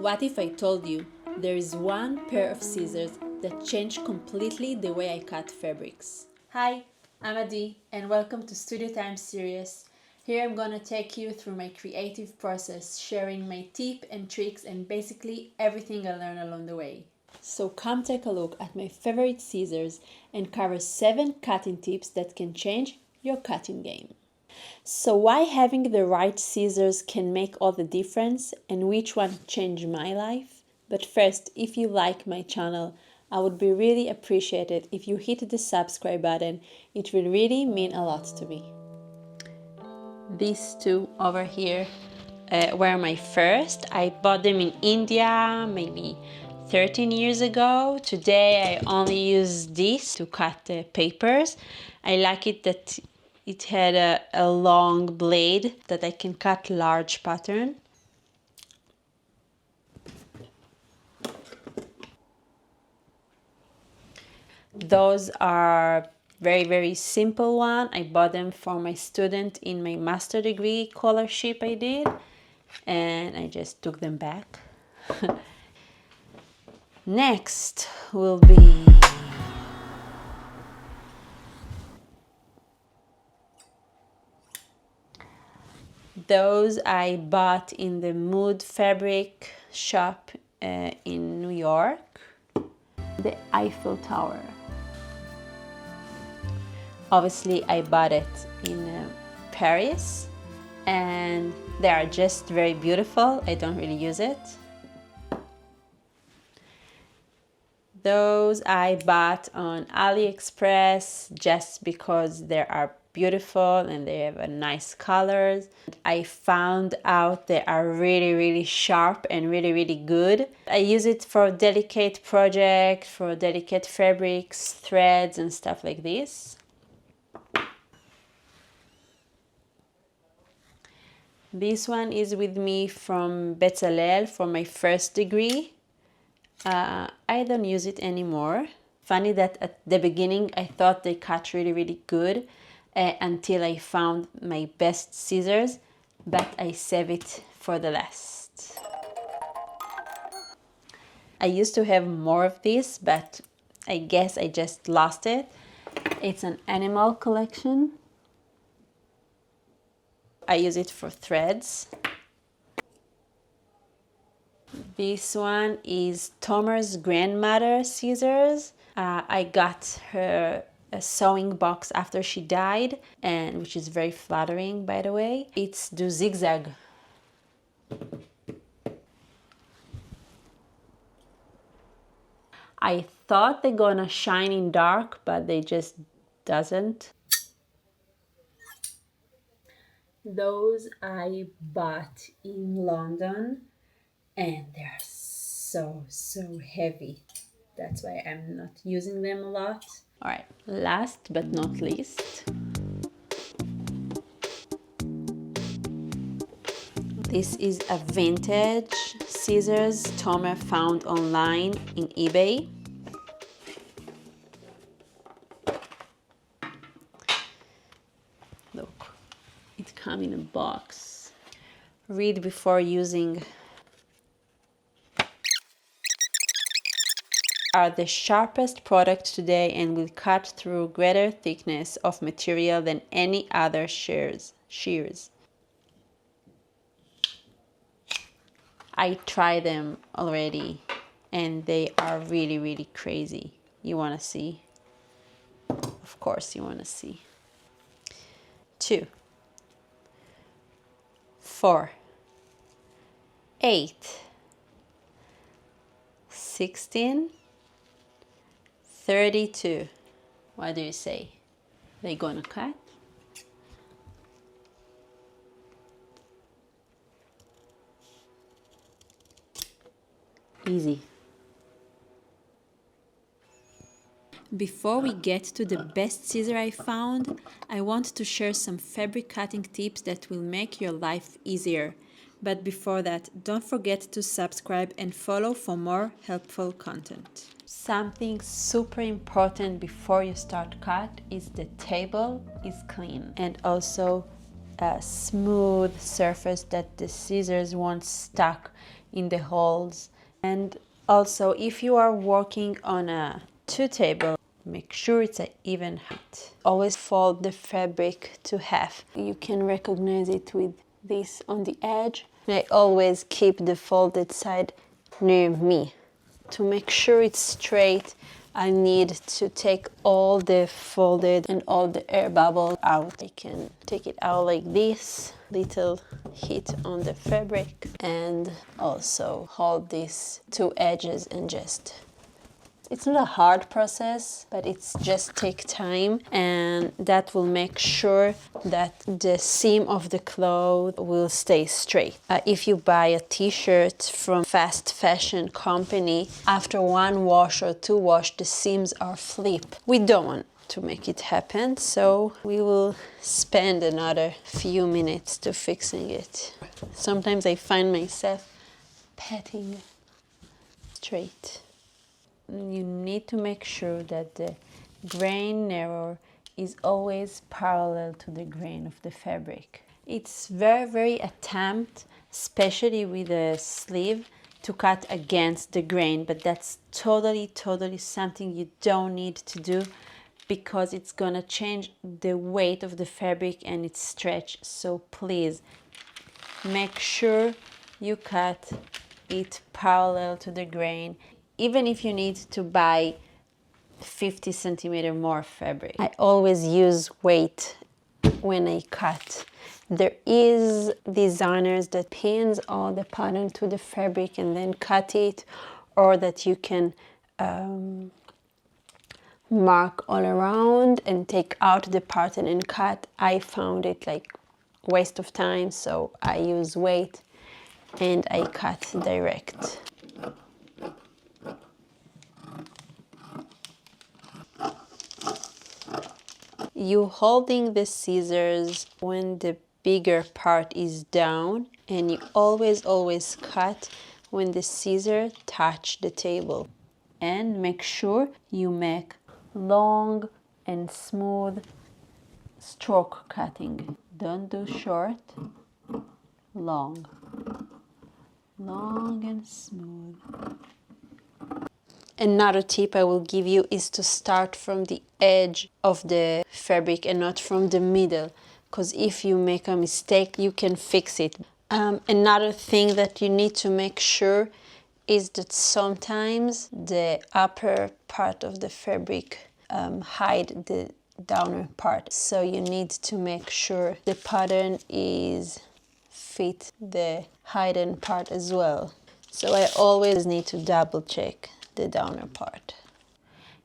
What if I told you there is one pair of scissors that changed completely the way I cut fabrics? Hi, I'm Adi and welcome to Studio Time series. Here I'm gonna take you through my creative process, sharing my tips and tricks and basically everything I learned along the way. So come take a look at my favorite scissors and cover 7 cutting tips that can change your cutting game. So why having the right scissors can make all the difference and which one changed my life? But first, if you like my channel, I would be really appreciated if you hit the subscribe button. It will really mean a lot to me. These two over here were my first. I bought them in India maybe 13 years ago. Today I only use this to cut the papers. I like it that it had a long blade that I can cut large pattern. Those are very simple one. I bought them for my student in my master degree scholarship I did, and I just took them back. Next will be those I bought in the Mood Fabric shop in New York. The Eiffel Tower. Obviously I bought it in Paris and they are just very beautiful. I don't really use it. Those I bought on AliExpress just because they are beautiful and they have a nice colors. I found out they are really sharp and really good. I use it for delicate projects, for delicate fabrics, threads and stuff like this. This one is with me from Bezalel for my first degree. I don't use it anymore. Funny that at the beginning I thought they cut really good until I found my best scissors, but I save it for the last. I used to have more of this, but I guess I just lost it. It's an animal collection. I use it for threads. This one is Tomer's grandmother scissors. I got her a sewing box after she died, and which is very flattering, by the way. It's the zigzag. I thought they're gonna shine in dark, but they just doesn't. Those I bought in London and they're so heavy. That's why I'm not using them a lot. All right, last but not least, this is a vintage scissors Tomer found online in eBay. Look, it comes in a box. Read before using. Are the sharpest product today and will cut through greater thickness of material than any other shears. I tried them already and they are really crazy. You want to see? Of course you want to see. 2, 4, 8, 16, 32. What do you say? They gonna cut? Easy. Before we get to the best scissor I found, I want to share some fabric cutting tips that will make your life easier. But before that, don't forget to subscribe and follow for more helpful content. Something super important before you start cut is the table is clean and also a smooth surface that the scissors won't stuck in the holes. And also, if you are working on a two table, make sure it's an even height. Always fold the fabric to half. You can recognize it with this on the edge. I always keep the folded side near me. To make sure it's straight, I need to take all the folded and all the air bubble out. I can take it out like this, little hit on the fabric, and also hold these two edges and just, it's not a hard process, but it's just take time, and that will make sure that the seam of the cloth will stay straight. If you buy a t-shirt from fast fashion company, after one wash or two wash, the seams are flip. We don't want to make it happen, so we will spend another few minutes to fixing it. Sometimes I find myself patting straight. You need to make sure that the grain narrow is always parallel to the grain of the fabric. It's very attempt, especially with a sleeve, to cut against the grain, but that's totally something you don't need to do, because it's gonna change the weight of the fabric and its stretch. So please make sure you cut it parallel to the grain, even if you need to buy 50 centimeter more fabric. I always use weight when I cut. There is designers that pins all the pattern to the fabric and then cut it, or that you can mark all around and take out the pattern and cut. I found it like waste of time, so I use weight and I cut direct. You holding the scissors when the bigger part is down, and you always cut when the scissors touch the table. And make sure you make long and smooth stroke cutting. Don't do short, long and smooth. Another tip I will give you is to start from the edge of the fabric and not from the middle, because if you make a mistake, you can fix it. Another thing that you need to make sure is that sometimes the upper part of the fabric hide the downer part. So you need to make sure the pattern is fit the hidden part as well. So I always need to double check the downer part.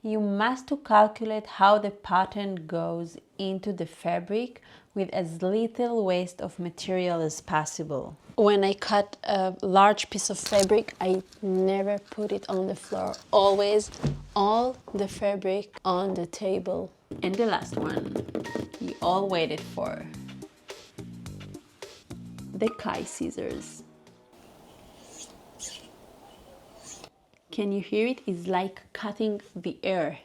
You must calculate how the pattern goes into the fabric with as little waste of material as possible. When I cut a large piece of fabric, I never put it on the floor. Always all the fabric on the table. And the last one you all waited for, the Kai scissors. Can you hear it? It's like cutting the air.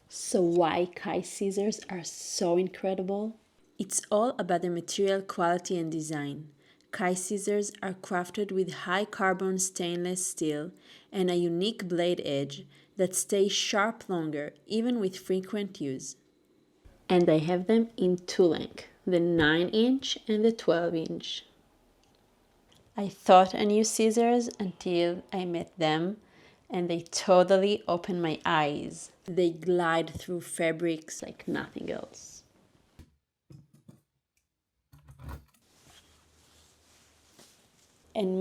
So why Kai scissors are so incredible? It's all about the material quality and design. Kai scissors are crafted with high carbon stainless steel and a unique blade edge that stays sharp longer, even with frequent use. And I have them in two lengths, the 9-inch and the 12-inch. I thought I knew scissors until I met them, and they totally opened my eyes. They glide through fabrics like nothing else. And